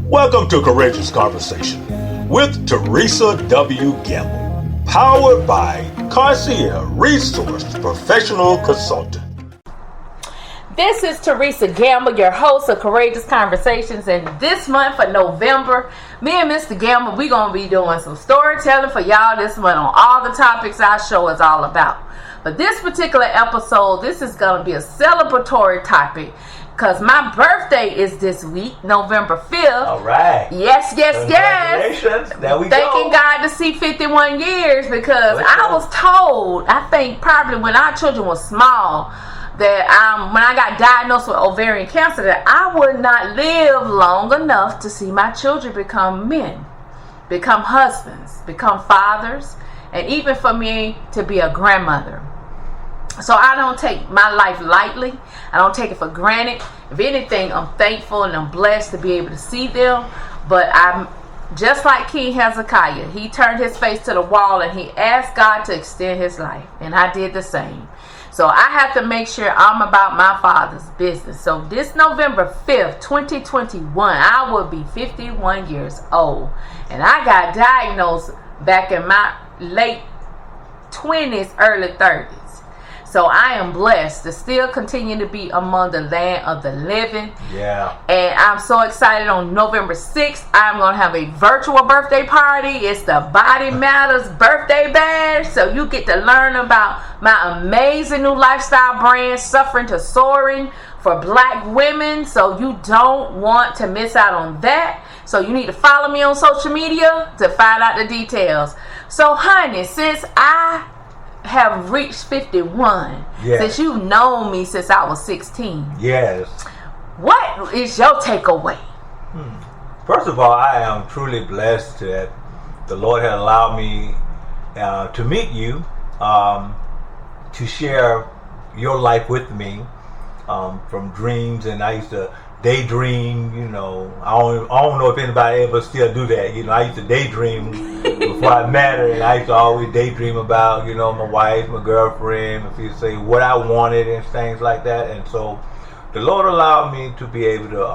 Welcome to Courageous Conversation with Therese W. Gamble, powered by Concierge Resource Professional Consultant. This is Therese Gamble, your host of Courageous Conversations, and this month for November, me and Mr. Gamble, we're going to be doing some storytelling for y'all this month on all the topics our show is all about. But this particular episode, this is going to be a celebratory topic because my birthday is this week, November 5th. All right. Yes. Congratulations. There we go. Thanking God to see 51 years because I was told, I think probably when our children were small, that when I got diagnosed with ovarian cancer, that I would not live long enough to see my children become men, become husbands, become fathers, and even for me to be a grandmother. So I don't take my life lightly. I don't take it for granted. If anything, I'm thankful and I'm blessed to be able to see them. But I'm just like King Hezekiah. He turned his face to the wall and he asked God to extend his life. And I did the same. So I have to make sure I'm about my Father's business. So this November 5th, 2021, I will be 51 years old. And I got diagnosed back in my late 20s, early 30s. So I am blessed to still continue to be among the land of the living. Yeah. And I'm so excited. On November 6th, I'm going to have a virtual birthday party. It's the Body Matters Birthday Bash. So you get to learn about my amazing new lifestyle brand, Suffering to Soaring, for Black women. So you don't want to miss out on that. So you need to follow me on social media to find out the details. So honey, since I have reached 51, yes, since you've known me since I was 16. Yes. What is your takeaway? First of all, I am truly blessed that the Lord had allowed me to meet you, to share your life with me, from dreams. And I used to daydream, I don't know if anybody ever still do that. I used to daydream before I met her, and I used to always daydream about, my wife, my girlfriend, if you say what I wanted and things like that. And so the Lord allowed me to be able to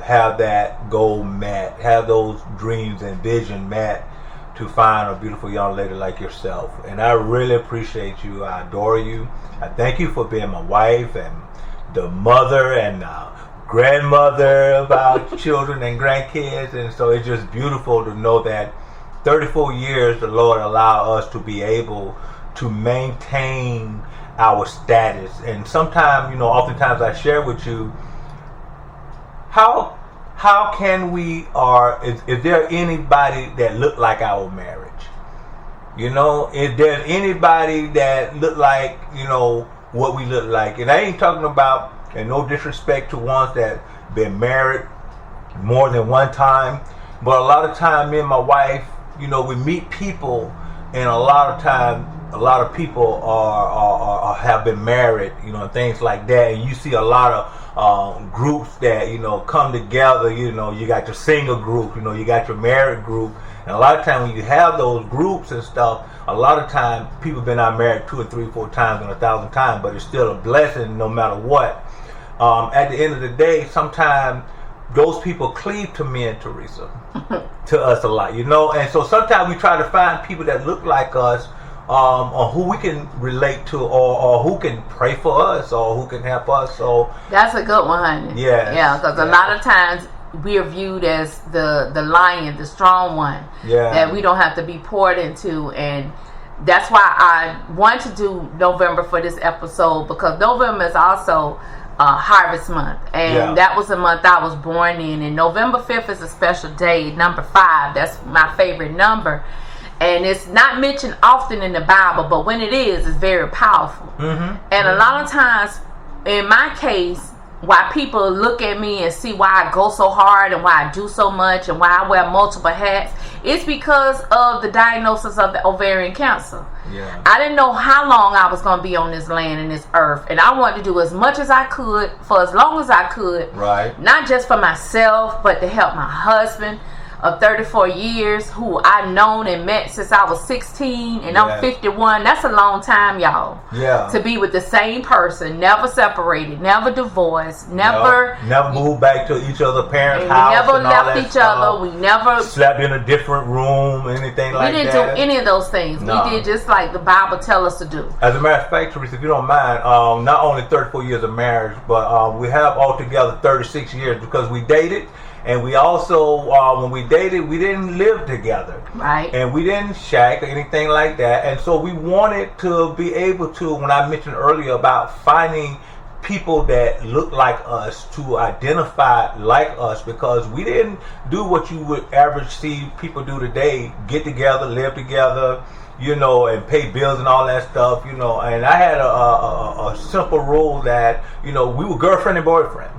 have that goal met, have those dreams and vision met, to find a beautiful young lady like yourself. And I really appreciate you. I adore you. I thank you for being my wife and the mother and grandmother of our children and grandkids. And so it's just beautiful to know that 34 years the Lord allowed us to be able to maintain our status. And sometimes, oftentimes I share with you, how can we, or is there anybody that look like our marriage? Is there anybody that look like, what we look like? And I ain't talking about, and no disrespect to ones that been married more than one time, but a lot of time me and my wife, we meet people, and a lot of time a lot of people are have been married, and things like that, and you see a lot of groups that come together. You got your single group, you got your married group, and a lot of time when you have those groups and stuff, a lot of time people been out married 2 or 3 or 4 times and 1,000 times, but it's still a blessing no matter what. At the end of the day, sometimes those people cleave to me and Teresa, to us a lot, and so sometimes we try to find people that look like us, or who we can relate to, or who can pray for us, or who can help us. So that's a good one, honey. Yeah, because a lot of times we are viewed as the lion, the strong one, that we don't have to be poured into. And that's why I want to do November for this episode, because November is also Harvest Month, and that was the month I was born in. And November 5th is a special day, number 5. That's my favorite number, and it's not mentioned often in the Bible, but when it is, it's very powerful. And a lot of times, in my case, why people look at me and see why I go so hard and why I do so much and why I wear multiple hats, it's because of the diagnosis of the ovarian cancer. I didn't know how long I was going to be on this land and this earth, and I wanted to do as much as I could for as long as I could, not just for myself, but to help my husband, of 34 years who I've known and met since I was 16 and I'm 51. That's a long time, y'all. Yeah. To be with the same person, never separated, never divorced, never moved back to each other's parents' we house. Never and all left that each stuff. other. We never slept in a different room, anything like that. We didn't do any of those things. No. We did just like the Bible tells us to do. As a matter of fact, Therese, if you don't mind, not only 34 years of marriage, but we have altogether 36 years because we dated. And we also, when we dated, we didn't live together. Right. And we didn't shack or anything like that. And so we wanted to be able to, when I mentioned earlier about finding people that look like us, to identify like us, because we didn't do what you would average see people do today, get together, live together, you know, and pay bills and all that stuff, you know. And I had a simple rule that, you know, we were girlfriend and boyfriend.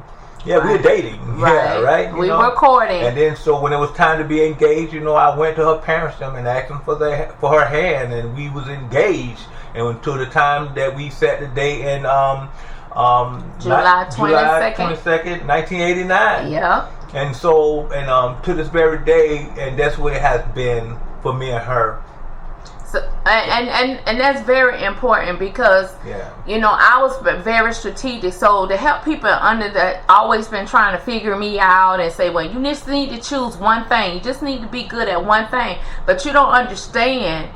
Yeah, we were dating. Right. Yeah, right. We were courting. And then, so when it was time to be engaged, you know, I went to her parents and asked them for her hand, and we was engaged. And until the time that we set the date in July 22nd, 1989. Yeah. And so, and to this very day, and that's what it has been for me and her. So, and that's very important because, you know, I was very strategic. So to help people under that, always been trying to figure me out and say, well, you just need to choose one thing. You just need to be good at one thing. But you don't understand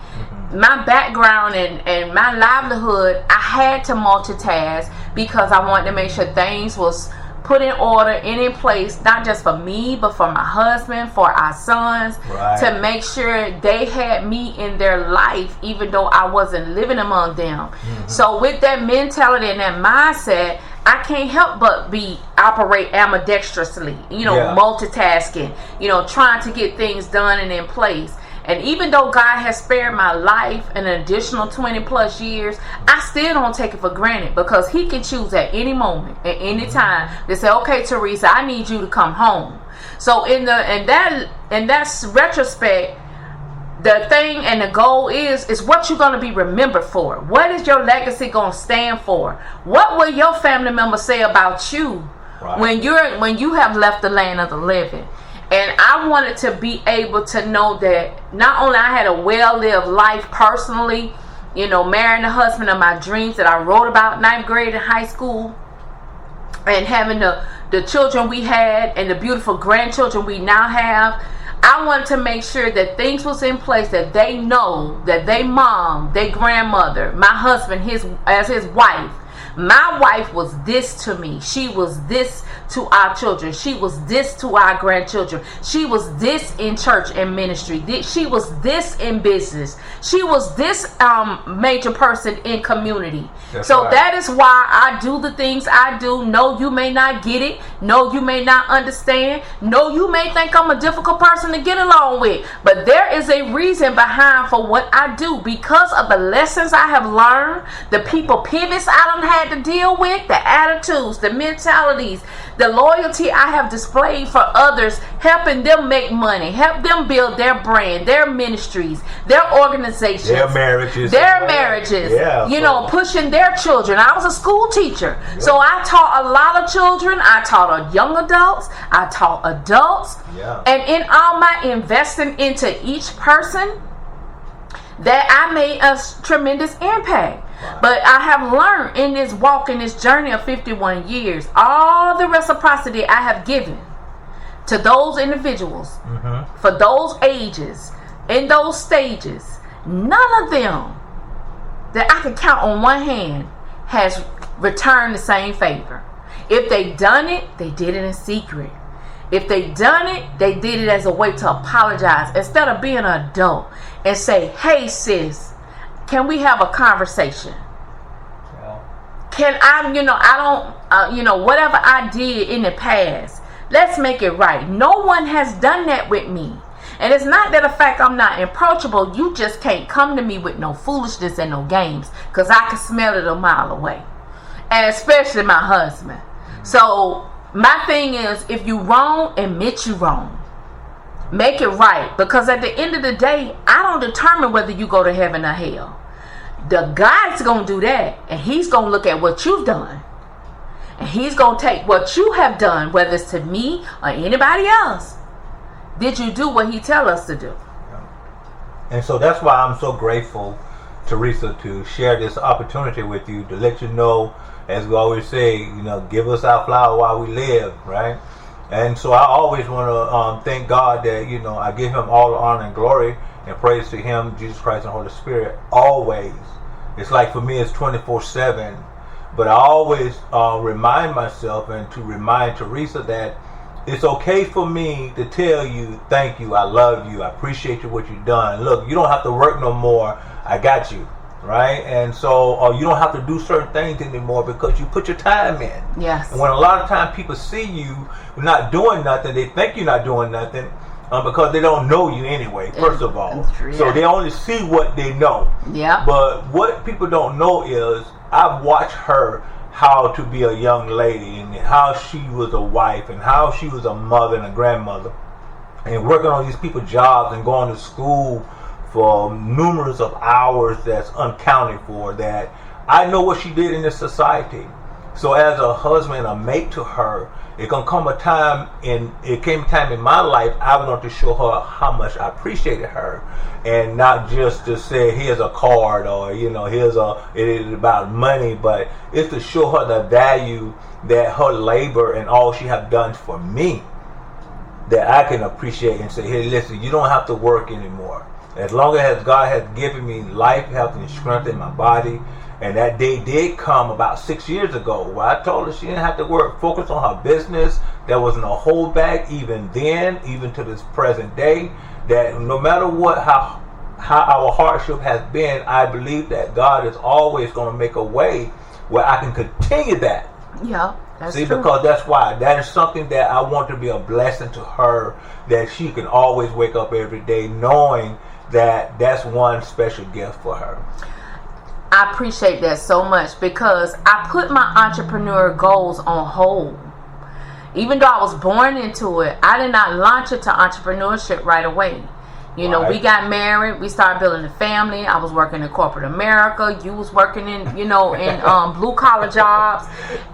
my background and my livelihood. I had to multitask because I wanted to make sure things was put in order and in place, not just for me, but for my husband, for our sons, to make sure they had me in their life, even though I wasn't living among them. So with that mentality and that mindset, I can't help but operate ambidextrously, you know, multitasking, you know, trying to get things done and in place. And even though God has spared my life an additional 20 plus years, I still don't take it for granted, because He can choose at any moment, at any time, to say, okay, Teresa, I need you to come home. So in that retrospect, the thing and the goal is what you're going to be remembered for. What is your legacy going to stand for? What will your family members say about you when you have left the land of the living? And I wanted to be able to know that not only I had a well-lived life personally, you know, marrying the husband of my dreams that I wrote about 9th grade in high school, and having the children we had and the beautiful grandchildren we now have. I wanted to make sure that things was in place, that they know that they mom, their grandmother, my husband, as his wife, my wife was this to me. She was this to our children. She was this to our grandchildren. She was this in church and ministry. She was this in business. She was this major person in community. That is why I do the things I do. No, you may not get it. No, you may not understand. No, you may think I'm a difficult person to get along with. But there is a reason behind for what I do, because of the lessons I have learned, the people pivots I done had to deal with, the attitudes, the mentalities, the loyalty I have displayed for others, helping them make money, help them build their brand, their ministries, their organizations, their marriages, you know, pushing their children. I was a school teacher, so I taught a lot of children. I taught young adults, I taught adults, and in all my investing into each person, that I made a tremendous impact. But I have learned in this walk, in this journey of 51 years, all the reciprocity I have given to those individuals, for those ages, in those stages, none of them that I can count on one hand has returned the same favor. If they done it, they did it in secret. If they done it, they did it as a way to apologize, instead of being an adult and say, hey sis, can we have a conversation? Can I, I don't, whatever I did in the past, let's make it right. No one has done that with me. And it's not that the fact I'm not approachable. You just can't come to me with no foolishness and no games, because I can smell it a mile away. And especially my husband. So my thing is, if you wrong, admit you wrong. Make it right. Because at the end of the day, I don't determine whether you go to heaven or hell. The God's going to do that. And He's going to look at what you've done. And He's going to take what you have done, whether it's to me or anybody else, did you do what he tell us to do? And so that's why I'm so grateful, Theresa, to share this opportunity with you, to let you know, as we always say, give us our flower while we live, right? And so I always want to thank God that, I give him all the honor and glory and praise to him, Jesus Christ and Holy Spirit, always. It's like for me, it's 24/7. But I always remind myself and to remind Theresa that it's okay for me to tell you, thank you, I love you, I appreciate you, what you've done. Look, you don't have to work no more. I got you. Right? And so you don't have to do certain things anymore because you put your time in. Yes. And when a lot of times people see you not doing nothing, they think you're not doing nothing because they don't know you anyway, first of all. So they only see what they know. Yeah. But what people don't know is I've watched her how to be a young lady and how she was a wife and how she was a mother and a grandmother and working on these people's jobs and going to school for numerous of hours that's uncounted for, that I know what she did in this society. So as a husband, a mate to her, it came a time in my life I wanted to show her how much I appreciated her, and not just to say here's a card or it is about money, but it's to show her the value that her labor and all she have done for me, that I can appreciate and say, hey, listen, you don't have to work anymore. As long as God has given me life, health, and strength in my body. And that day did come about 6 years ago where I told her she didn't have to work, focus on her business. There wasn't a holdback even then, even to this present day, that no matter what, how our hardship has been, I believe that God is always going to make a way where I can continue that. Yeah. That's true. Because that's why. That is something that I want to be a blessing to her, that she can always wake up every day knowing that that's one special gift for her. I appreciate that so much because I put my entrepreneur goals on hold. Even though I was born into it, I did not launch into entrepreneurship right away. We got married, we started building a family. I was working in corporate America. You was working in, in blue collar jobs.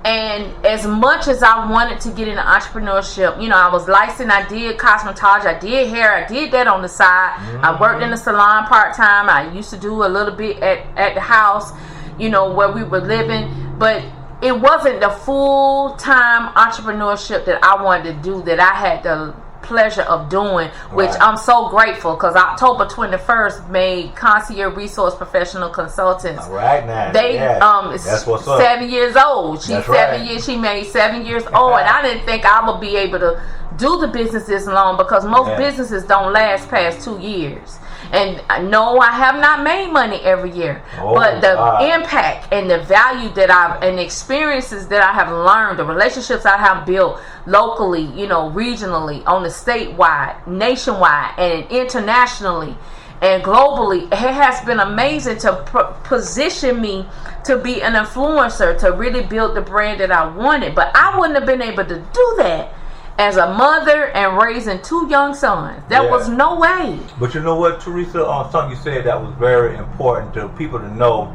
And as much as I wanted to get into entrepreneurship, I was licensed, I did cosmetology, I did hair, I did that on the side. Mm-hmm. I worked in the salon part-time. I used to do a little bit at the house, where we were living. But it wasn't the full-time entrepreneurship that I wanted to do, that I had the pleasure of doing, which I'm so grateful, because October 21st made Concierge Resource Professional Consultants. All right, now. They that's what's up. 7 years old. She's that's 7 years. She made 7 years old, and I didn't think I would be able to do the business this long, because most businesses don't last past 2 years. And no, I have not made money every year, but the impact and the value that and the experiences that I have learned, the relationships I have built locally, regionally, on the statewide, nationwide, and internationally, and globally, it has been amazing to position me to be an influencer, to really build the brand that I wanted. But I wouldn't have been able to do that as a mother and raising 2 young sons. There was no way. But you know what, Theresa, something you said that was very important to people to know.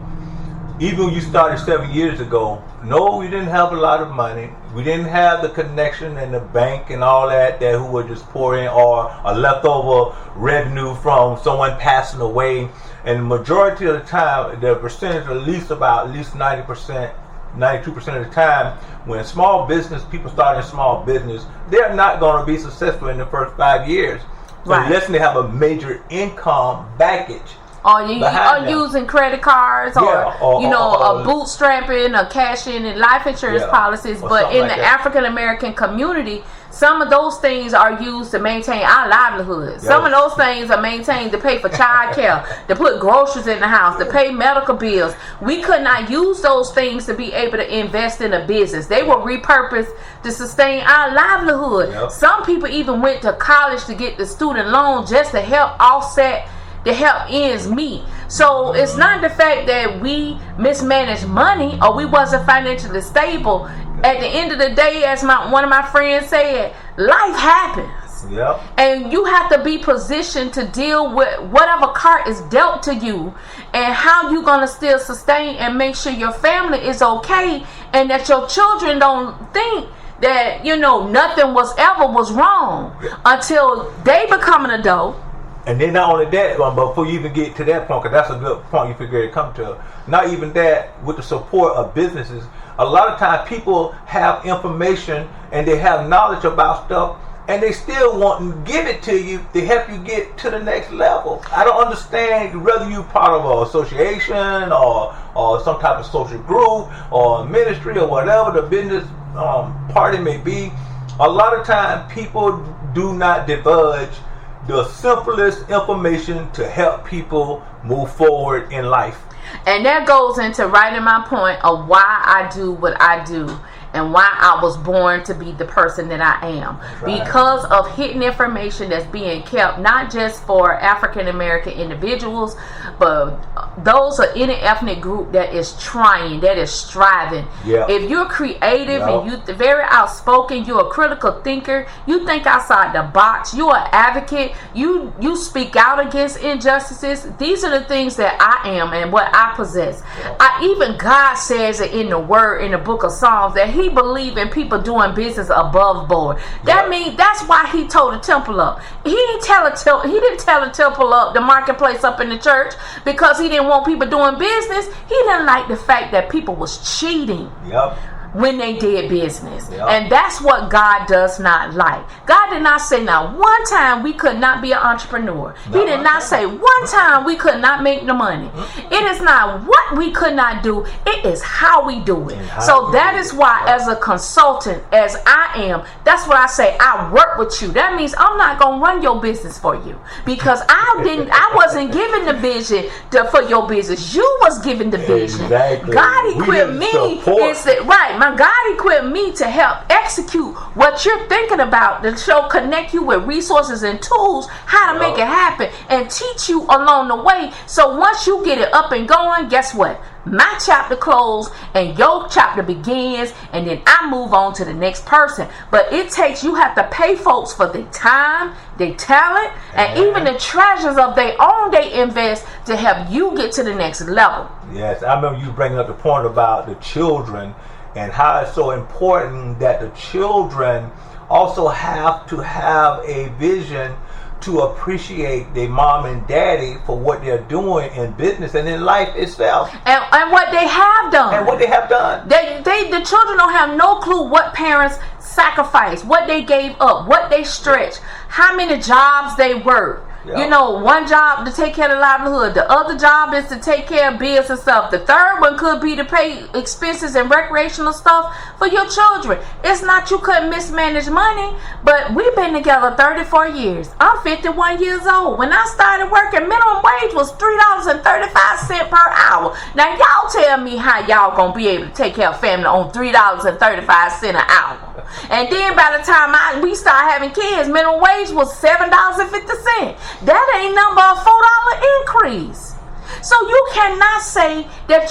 Even when you started 7 years ago, no, we didn't have a lot of money. We didn't have the connection and the bank and all that who would just pour in, or a leftover revenue from someone passing away. And the majority of the time, the percentage at least 90%, 92% of the time, when people start in small business, they're not going to be successful in the first 5 years. So unless they have a major income baggage. Or using credit cards, or bootstrapping, or cashing in life insurance policies. But in the African American community, some of those things are used to maintain our livelihood. Some of those things are maintained to pay for child care, to put groceries in the house, to pay medical bills. We could not use those things to be able to invest in a business. They were repurposed to sustain our livelihood. Some people even went to college to get the student loan just to help offset, to help ends meet. So it's not the fact that we mismanaged money or we wasn't financially stable. At the end of the day, as one of my friends said, life happens. Yep. And you have to be positioned to deal with whatever card is dealt to you, and how you going to still sustain and make sure your family is okay, and that your children don't think that, you know, nothing was wrong until they become an adult. And then not only that, but before you even get to that point, because that's a good point you figure to come to, not even that, with the support of businesses, a lot of times people have information and they have knowledge about stuff, and they still want to give it to you to help you get to the next level. I don't understand whether you're part of an association or some type of social group or ministry or whatever the business party may be. A lot of times people do not divulge the simplest information to help people move forward in life. And that goes into right in my point of why I do what I do and why I was born to be the person that I am. Right. Because of hidden information that's being kept, not just for African American individuals, but those are any ethnic group that is trying, that is striving. Yeah. If you're creative and you're very outspoken, you're a critical thinker, you think outside the box, you're an advocate, you speak out against injustices, these are the things that I am and what I possess. Even God says it in the word, in the book of Psalms, that he believe in people doing business above board. That means that's why he told the temple up. He didn't tell the temple up, the marketplace up in the church, because he didn't want people doing business. He didn't like the fact that people was cheating. When they did business. And that's what God does not like. God did not say now one time we could not be an entrepreneur. He did not say one time we could not make the money. It is not what we could not do, it is how we do it. So that is why as a consultant, as I am, that's what I say, I work with you. That means I'm not going to run your business for you, because I wasn't given the vision for your business. You was given the vision. God equipped me. God equipped me to help execute what you're thinking about, to connect you with resources and tools, how to make it happen, and teach you along the way. So once you get it up and going, guess what? My chapter closed and your chapter begins, and then I move on to the next person. But it takes, you have to pay folks for their time, their talent, and even the treasures of their own they invest to help you get to the next level. Yes, I remember you bringing up the point about the children and how it's so important that the children also have to have a vision to appreciate their mom and daddy for what they're doing in business and in life itself. And what they have done. And what they have done. The children don't have no clue what parents sacrificed, what they gave up, what they stretched, how many jobs they worked. You know, one job to take care of the livelihood. The other job is to take care of bills and stuff. The third one could be to pay expenses and recreational stuff for your children. It's not you couldn't mismanage money, but we've been together 34 years. I'm 51 years old. When I started working, minimum wage was $3.35 per hour. Now y'all tell me how y'all gonna be able to take care of family on $3.35 an hour. And then by the time we start having kids, minimum wage was $7.50. That ain't nothing but a $4 increase. So you cannot say that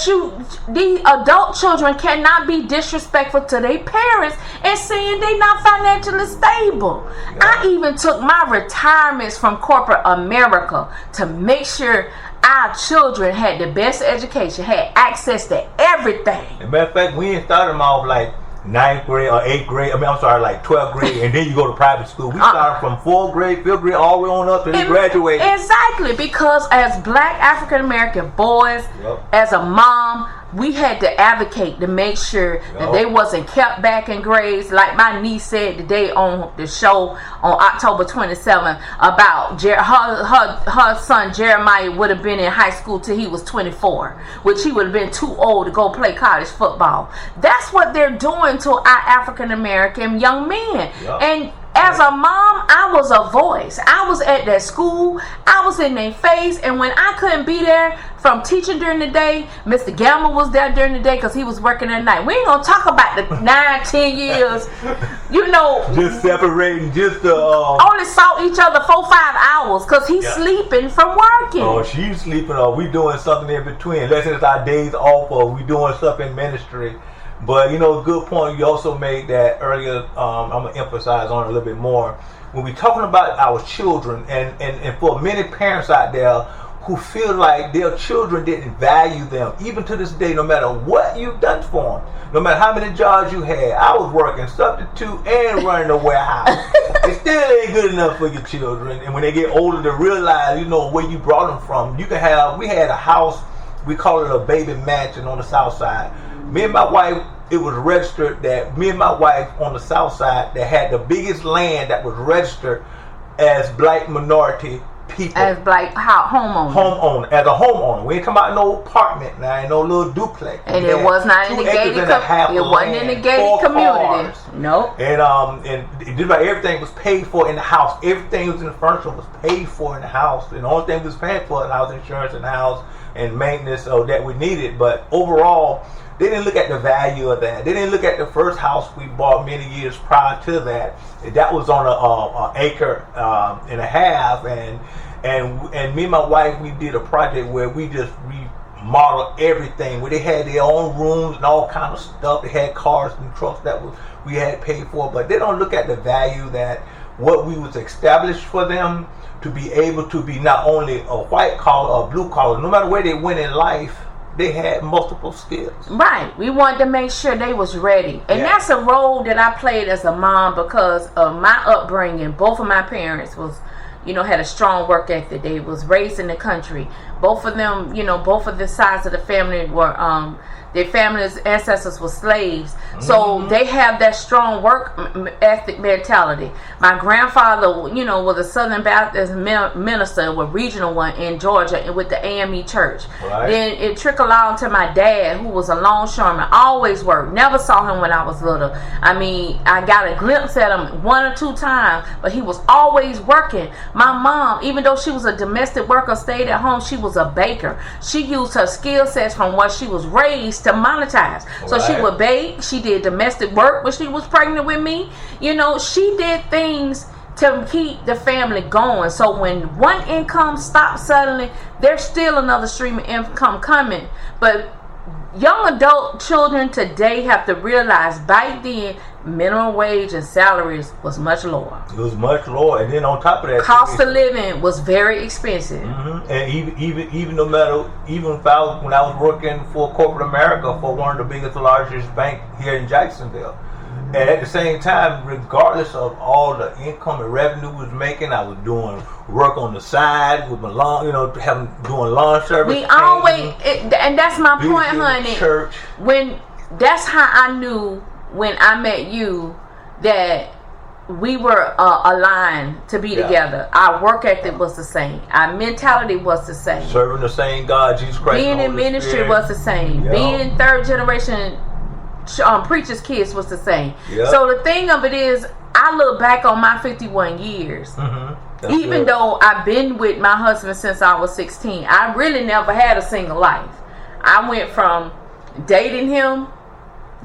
the adult children cannot be disrespectful to their parents and saying they not financially stable. I even took my retirements from corporate America to make sure our children had the best education, had access to everything. As a matter of fact, we didn't start them off like 9th grade or 8th grade. Like 12th grade, and then you go to private school. We started from 4th grade, 5th grade, all the way on up to graduate. Exactly, because as Black African American boys, as a mom, we had to advocate to make sure that they wasn't kept back in grades. Like my niece said today on the show on October 27th about her son Jeremiah would have been in high school till he was 24, which he would have been too old to go play college football. That's what they're doing to our African American young men. And as a mom, I was a voice. I was at that school. I was in their face. And when I couldn't be there from teaching during the day, Mr. Gamble was there during the day because he was working at night. We ain't going to talk about the 9-10 years. You know. Just separating. Just only saw each other 4-5 hours because he's sleeping from working. Oh, she's sleeping or we doing something in between. Unless it's our days off or we doing stuff in ministry. But, you know, good point you also made that earlier. I'm going to emphasize on it a little bit more. When we're talking about our children, and for many parents out there who feel like their children didn't value them, even to this day, no matter what you've done for them, no matter how many jobs you had. I was working substitute and running a warehouse. It still ain't good enough for your children. And when they get older, to realize, where you brought them from. We had a house, we call it a baby mansion on the south side. Me and my wife, it was registered that me and my wife on the south side that had the biggest land that was registered as black minority people. As black homeowner. As a homeowner. We ain't come out in no apartment now, in no little duplex. And it was not in the gated community. It wasn't in the gated community. Nope. And just about everything was paid for in the house. Everything was in the furniture was paid for in the house. And the only thing we was paying for in the house, insurance in the house and maintenance that we needed. But overall, they didn't look at the value of that. They didn't look at the first house we bought many years prior to that. That was on an acre and a half, and me and my wife, we did a project where we just remodeled everything. Where they had their own rooms and all kind of stuff. They had cars and trucks that we had paid for, but they don't look at the value that what we was established for them to be able to be not only a white collar or blue collar, no matter where they went in life. They had multiple skills. Right. We wanted to make sure they was ready. And that's a role that I played as a mom because of my upbringing. Both of my parents had a strong work ethic. They was raised in the country. Both of them, both of the sides of the family were, their family's ancestors were slaves. So they have that strong work ethic mentality. My grandfather, was a Southern Baptist minister, a regional one in Georgia and with the AME church. Right. Then it trickled on to my dad, who was a longshoreman, always worked. Never saw him when I was little. I mean, I got a glimpse at him 1 or 2 times, but he was always working. My mom, even though she was a domestic worker, stayed at home, she was a baker. She used her skill sets from what she was raised to monetize. So she would bake, she did domestic work when she was pregnant with me. She did things to keep the family going. So when one income stops suddenly, there's still another stream of income coming. But young adult children today have to realize back then minimum wage and salaries was much lower. It was much lower, and then on top of that, cost of living was very expensive. And even no matter when I was working for corporate America for one of the biggest, largest bank here in Jacksonville, and at the same time, regardless of all the income and revenue we was making, I was doing work on the side with my lawn, doing lawn service. We always, and that's my point, honey. Church. That's how I knew when I met you that we were aligned to be together. Our work ethic was the same. Our mentality was the same. Serving the same God, Jesus Christ. Being in ministry was the same. Yep. Being third generation preachers' kids was the same. Yep. So the thing of it is, I look back on my 51 years. Even though I've been with my husband since I was 16, I really never had a single life. I went from dating him,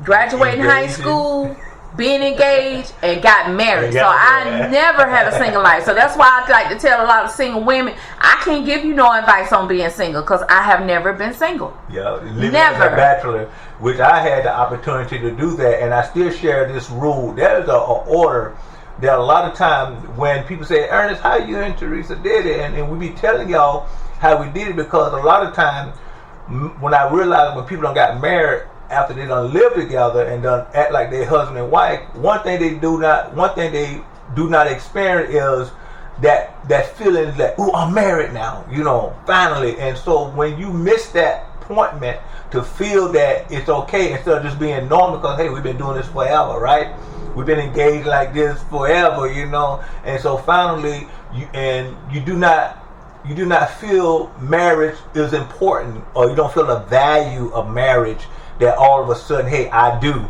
graduating high school, being engaged, and got married. So I never had a single life. So that's why I like to tell a lot of single women, I can't give you no advice on being single because I have never been single. Living as a bachelor, which I had the opportunity to do that, and I still share this rule. There's an order that a lot of times when people say, Ernest, how you and Theresa did it, and we be telling y'all how we did it, because a lot of times when I realized when people done got married after they done live together and done act like they're husband and wife, one thing they do not experience is that feeling that, oh, I'm married now, finally. And so when you miss that appointment to feel that it's okay instead of just being normal, because hey, we've been doing this forever, right? We've been engaged like this forever, and so finally you do not feel marriage is important, or you don't feel the value of marriage, that all of a sudden, hey, I do.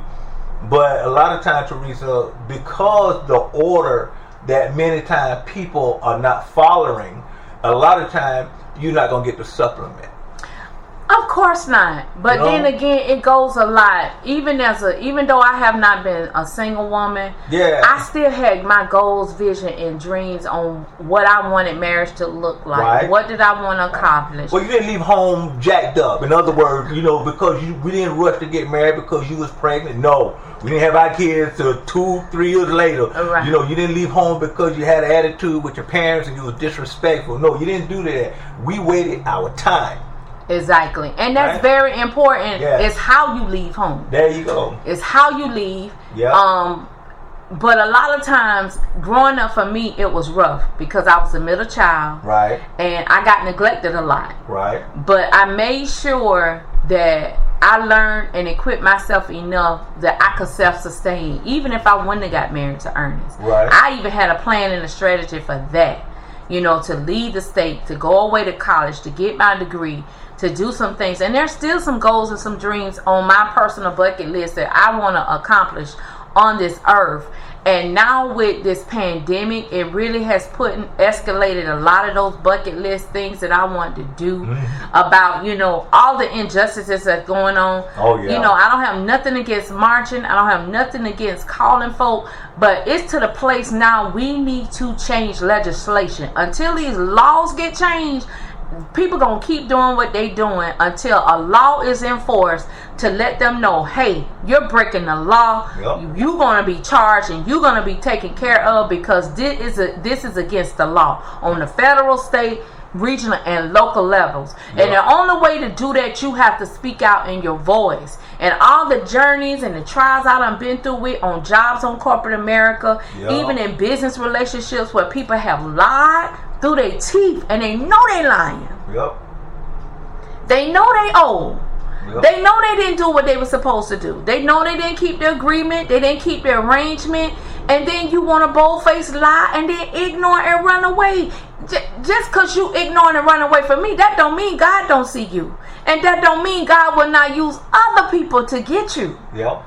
But a lot of times, Theresa, because the order that many times people are not following, a lot of times you're not going to get the supplement. Of course not. But then again, it goes a lot. Even though I have not been a single woman, I still had my goals, vision, and dreams on what I wanted marriage to look like. Right. What did I want to accomplish? Well, you didn't leave home jacked up. In other words, because we didn't rush to get married because you was pregnant. No. We didn't have our kids till 2-3 years later. Right. You didn't leave home because you had an attitude with your parents and you were disrespectful. No, you didn't do that. We waited our time. Exactly. And that's very important. It's how you leave home. There you go. It's how you leave. Yeah. But a lot of times growing up for me, it was rough because I was a middle child. Right. And I got neglected a lot. Right. But I made sure that I learned and equipped myself enough that I could self-sustain, even if I wouldn't have got married to Ernest. Right. I even had a plan and a strategy for that. To leave the state, to go away to college, to get my degree, to do some things. And there's still some goals and some dreams on my personal bucket list that I want to accomplish on this earth. And now with this pandemic, it really has escalated a lot of those bucket list things that I want to do about, all the injustices that's going on. Oh, yeah. I don't have nothing against marching. I don't have nothing against calling folk. But it's to the place now we need to change legislation. Until these laws get changed, people gonna keep doing what they doing until a law is enforced to let them know, hey, you're breaking the law. You're gonna be charged and you're gonna be taken care of because this is against the law on the federal, state, regional, and local levels. And the only way to do that, you have to speak out in your voice. And all the journeys and the trials I done been through with on jobs on corporate America, even in business relationships where people have lied through their teeth and they know they lying. They know they owe. They know they didn't do what they were supposed to do. They know they didn't keep the agreement. They didn't keep the arrangement. And then you want to bold-faced lie and then ignore and run away. Just because you ignore and run away from me, that don't mean God don't see you. And that don't mean God will not use other people to get you. Well,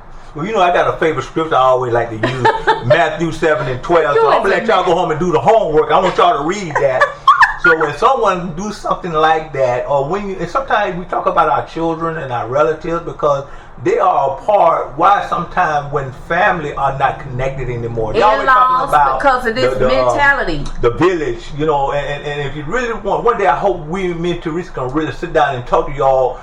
I got a favorite scripture I always like to use, Matthew 7:12. So I'm going to let y'all go home and do the homework. I want y'all to read that. So when someone do something like that, or and sometimes we talk about our children and our relatives because they are a part. Why sometimes when family are not connected anymore? Y'all always talking about because of this mentality. The village, and if you really want, one day I hope me and Therese can really sit down and talk to y'all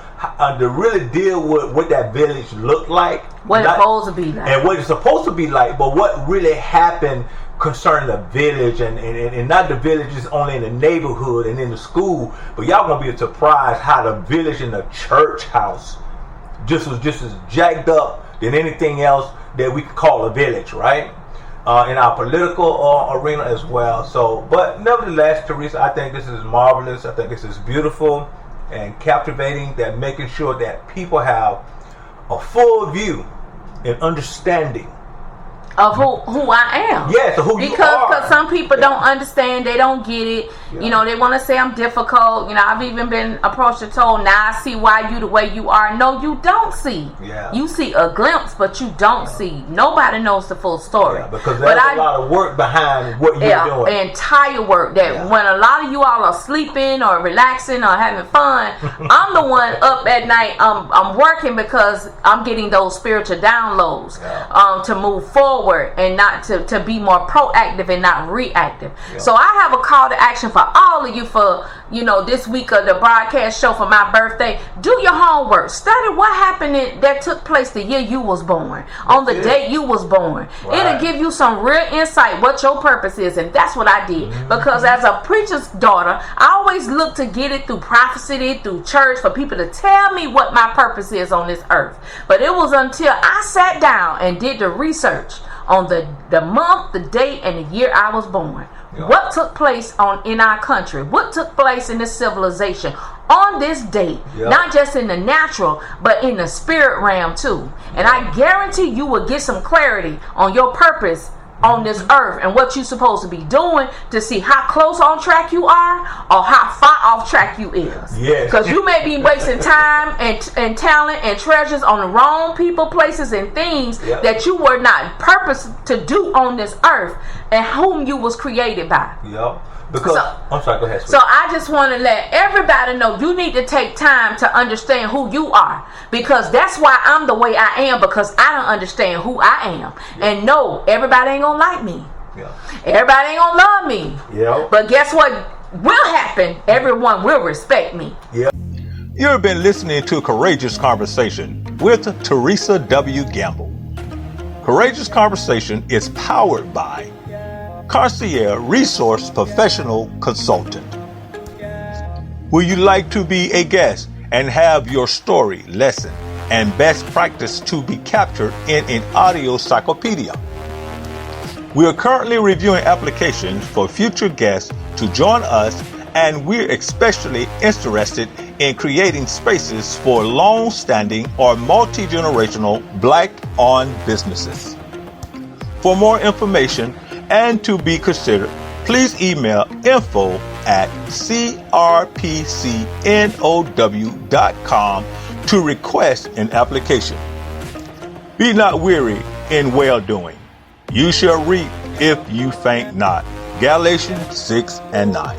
to really deal with what that village looked like. What it's supposed to be like. And what it's supposed to be like, but what really happened concerning the village and not the villages only in the neighborhood and in the school, but y'all gonna be surprised how the village and the church house just as jacked up than anything else that we could call a village, right? In our political arena as well. So, but nevertheless, Teresa, I think this is marvelous. I think this is beautiful and captivating, that making sure that people have a full view and understanding of who I am. Yes, who you are. Because some people don't understand, they don't get it. They want to say I'm difficult. I've even been approached and told, now I see why you the way you are. No, you don't see. You see a glimpse, but you don't see. Nobody knows the full story. Because there's a lot of work behind what you're doing. Entire work that when a lot of you all are sleeping or relaxing or having fun, I'm the one up at night. I'm working because I'm getting those spiritual downloads to move forward. And not to be more proactive and not reactive. So I have a call to action for all of you for this week of the broadcast show for my birthday. Do your homework. Study what happened that took place the year you was born, on the day you was born. It'll give you some real insight what your purpose is, and that's what I did. Because as a preacher's daughter, I always look to get it through prophecy, through church, for people to tell me what my purpose is on this earth. But it was until I sat down and did the research on the month, the date, and the year I was born. What took place in our country? What took place in this civilization on this date? Not just in the natural, but in the spirit realm too. And I guarantee you will get some clarity on your purpose on this earth and what you're supposed to be doing to see how close on track you are or how far off track you is. Because you may be wasting time and talent and treasures on the wrong people, places, and things that you were not purposed to do on this earth and whom you was created by. Because I'm sorry, go ahead. So I just want to let everybody know you need to take time to understand who you are, because that's why I'm the way I am, because I don't understand who I am. And no, everybody ain't gonna like me. Yeah. Everybody ain't gonna love me. Yeah. But guess what will happen? Everyone will respect me. Yeah. You've been listening to Courageous Conversation with Theresa W. Gamble. Courageous Conversation is powered by Concierge Resource Professional Consultant. Would you like to be a guest and have your story, lesson, and best practice to be captured in an audio encyclopedia? We are currently reviewing applications for future guests to join us, and we're especially interested in creating spaces for long-standing or multi-generational Black-owned businesses. For more information and to be considered, please email info@crpcnow.com to request an application. Be not weary in well-doing. You shall reap if you faint not. Galatians 6:9.